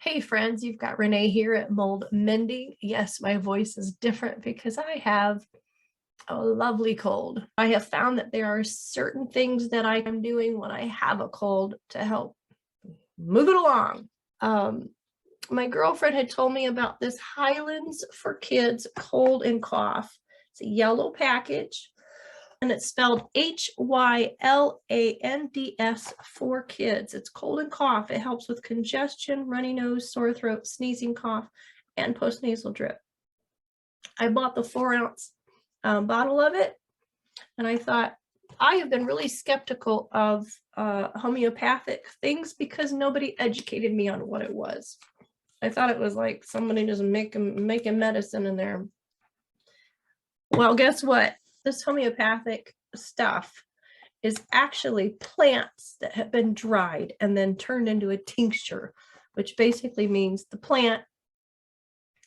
Hey friends, you've got Renee here at Mold Mending. Yes, my voice is different because I have a lovely cold. I have found that there are certain things that I am doing when I have a cold to help move it along. My girlfriend had told me about this Highlands for Kids cold and cough. It's a yellow package and it's spelled Hylands for kids. It's cold and cough. It helps with congestion, runny nose, sore throat, sneezing, cough, and postnasal drip. I bought the 4-ounce bottle of it, and I thought, I have been really skeptical of homeopathic things because nobody educated me on what it was. I thought it was like somebody just making medicine in there. Well, guess what? This homeopathic stuff is actually plants that have been dried and then turned into a tincture, which basically means the plant,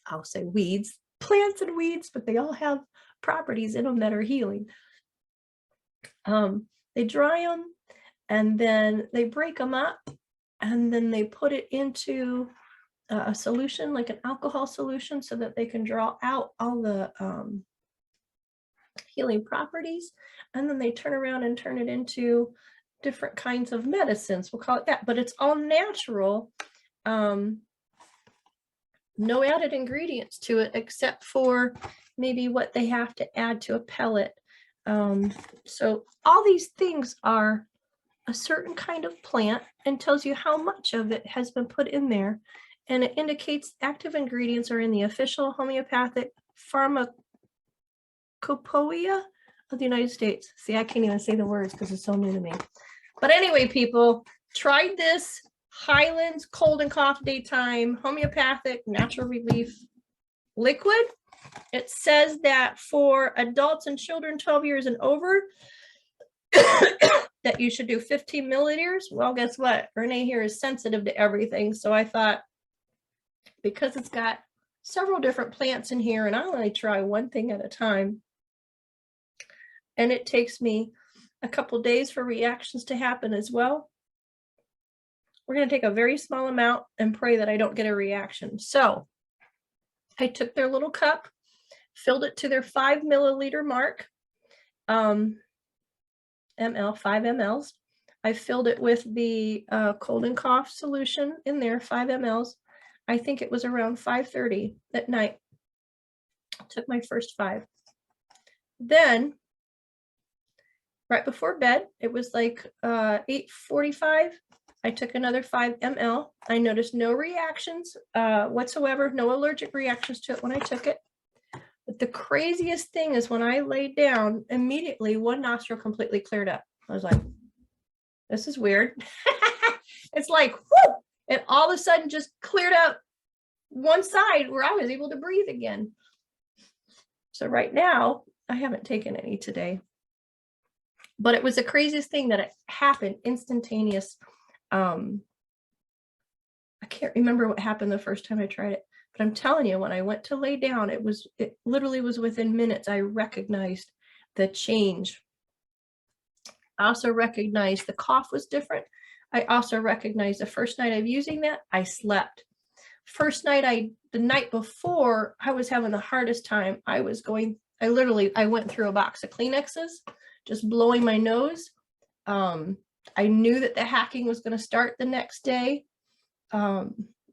I'll say weeds, plants and weeds, but they all have properties in them that are healing. They dry them and then they break them up and then they put it into a solution, like an alcohol solution, so that they can draw out all the healing properties, and then they turn around and turn it into different kinds of medicines. We'll call it that, but it's all natural. No added ingredients to it except for maybe what they have to add to a pellet. So all these things are a certain kind of plant and tells you how much of it has been put in there, and it indicates active ingredients are in the official homeopathic pharmacopoeia of the United States. See, I can't even say the words because it's so new to me. But anyway, people, tried this Highlands cold and cough daytime homeopathic natural relief liquid. It says that for adults and children 12 years and over, that you should do 15 milliliters. Well, guess what? Renee here is sensitive to everything. So I thought, because it's got several different plants in here and I only try one thing at a time, and it takes me a couple days for reactions to happen as well, we're going to take a very small amount and pray that I don't get a reaction. So I took their little cup, filled it to their 5 milliliter mark, ml, 5 mLs. I filled it with the cold and cough solution in there, 5 mLs. I think it was around 5:30 at night. I took my first 5. Then right before bed, it was like 8:45. I took another 5 ml. I noticed no reactions whatsoever, no allergic reactions to it when I took it. But the craziest thing is when I laid down, immediately one nostril completely cleared up. I was like, this is weird. It's like, whoo! It all of a sudden just cleared up one side where I was able to breathe again. So right now, I haven't taken any today. But it was the craziest thing that it happened instantaneous. I can't remember what happened the first time I tried it, but I'm telling you, when I went to lay down, it literally was within minutes. I recognized the change. I also recognized the cough was different. I also recognized the first night of using that, I slept. First night, the night before, I was having the hardest time. I went through a box of Kleenexes, just blowing my nose. I knew that the hacking was going to start the next day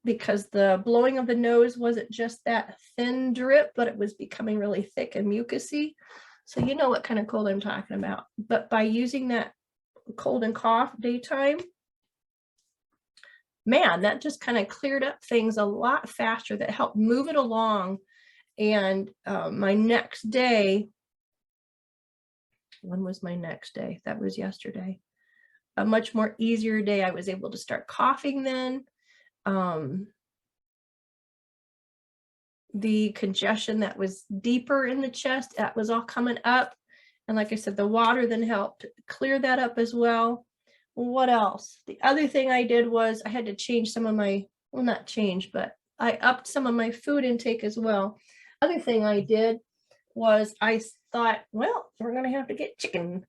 because the blowing of the nose wasn't just that thin drip, but it was becoming really thick and mucousy. So you know what kind of cold I'm talking about. But by using that cold and cough daytime, man, that just kind of cleared up things a lot faster. That helped move it along. And my next day, when was my next day? That was yesterday. A much more easier day. I was able to start coughing then. The congestion that was deeper in the chest, that was all coming up. And like I said, the water then helped clear that up as well. What else? The other thing I did was I had to change some of my, well, not change, but I upped some of my food intake as well. Other thing I did was I thought, well, we're going to have to get chicken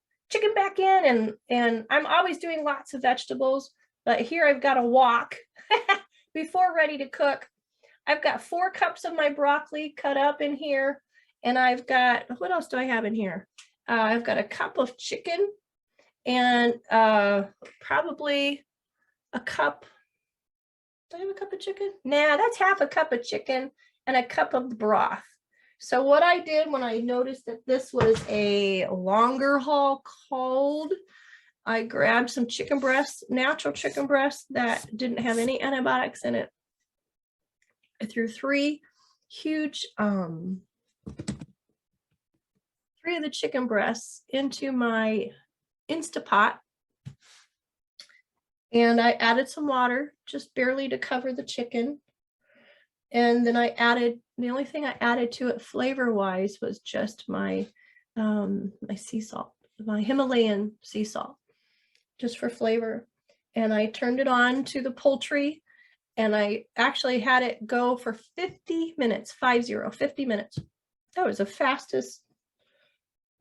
back in, and I'm always doing lots of vegetables, but here I've got a wok before ready to cook, I've got 4 cups of my broccoli cut up in here. And I've got, what else do I have in here? I've got a cup of chicken and probably a cup. Do I have a cup of chicken? Nah, that's half a cup of chicken and a cup of the broth. So what I did when I noticed that this was a longer haul cold, I grabbed some chicken breasts, natural chicken breasts that didn't have any antibiotics in it. I threw 3 huge, 3 of the chicken breasts into my Instapot. And I added some water, just barely to cover the chicken. And then I added, the only thing I added to it flavor-wise was just my my sea salt, my Himalayan sea salt, just for flavor. And I turned it on to the poultry, and I actually had it go for 50 minutes, 50 minutes. That was the fastest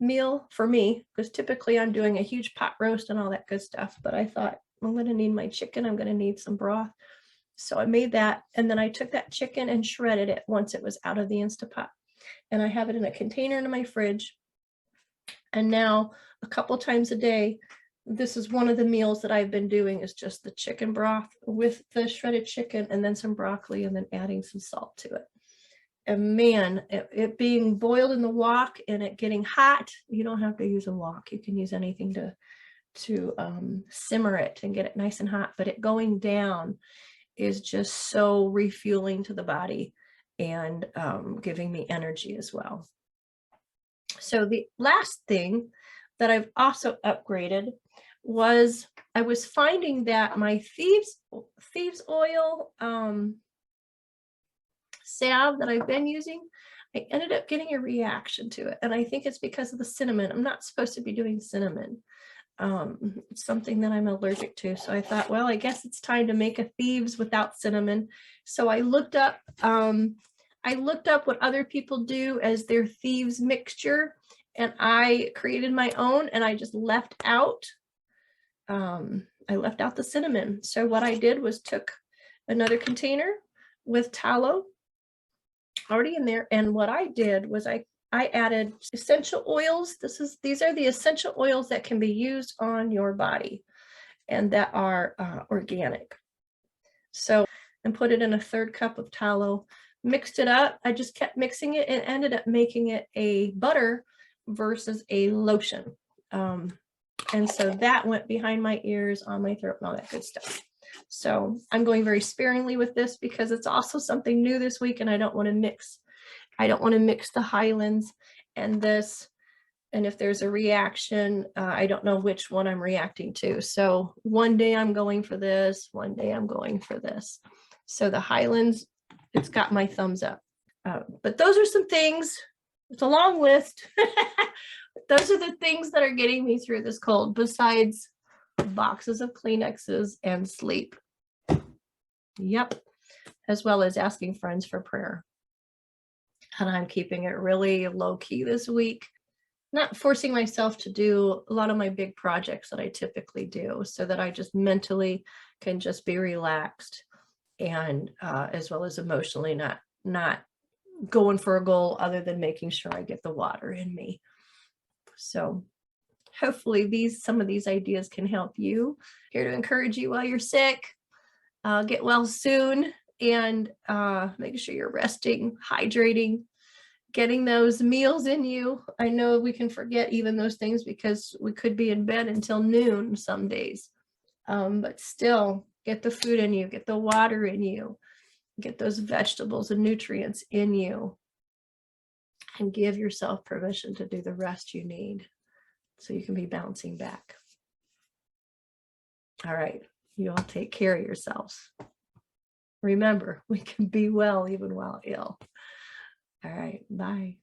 meal for me, because typically I'm doing a huge pot roast and all that good stuff. But I thought, I'm going to need my chicken. I'm going to need some broth. So I made that, and then I took that chicken and shredded it once it was out of the Instapot. And I have it in a container in my fridge. And now a couple times a day, this is one of the meals that I've been doing, is just the chicken broth with the shredded chicken and then some broccoli and then adding some salt to it. And man, it being boiled in the wok and it getting hot, you don't have to use a wok. You can use anything to simmer it and get it nice and hot, but it going down is just so refueling to the body and giving me energy as well. So the last thing that I've also upgraded was, I was finding that my Thieves Oil salve that I've been using, I ended up getting a reaction to it. And I think it's because of the cinnamon. I'm not supposed to be doing cinnamon. It's something that I'm allergic to. So I thought, well, I guess it's time to make a Thieves without cinnamon. So I looked up what other people do as their Thieves mixture, and I created my own, and I just left out the cinnamon. So what I did was took another container with tallow already in there, and what I did was I added essential oils. These are the essential oils that can be used on your body and that are organic. So, and put it in a 1/3 cup of tallow, mixed it up. I just kept mixing it and ended up making it a butter versus a lotion. And so that went behind my ears, on my throat, and all that good stuff. So I'm going very sparingly with this because it's also something new this week, and I don't want to mix the Highlands and this. And if there's a reaction, I don't know which one I'm reacting to. So one day I'm going for this, one day I'm going for this. So the Highlands, it's got my thumbs up. But those are some things. It's a long list. Those are the things that are getting me through this cold, besides boxes of Kleenexes and sleep. Yep. As well as asking friends for prayer. And I'm keeping it really low key this week, not forcing myself to do a lot of my big projects that I typically do, so that I just mentally can just be relaxed, and as well as emotionally not going for a goal other than making sure I get the water in me. So hopefully some of these ideas can help you. Here to encourage you while you're sick. Get well soon, and make sure you're resting, hydrating, getting those meals in you. I know we can forget even those things because we could be in bed until noon some days. But still, get the food in you, get the water in you, get those vegetables and nutrients in you, and give yourself permission to do the rest you need so you can be bouncing back. All right, you all take care of yourselves. Remember, we can be well even while ill. All right, bye.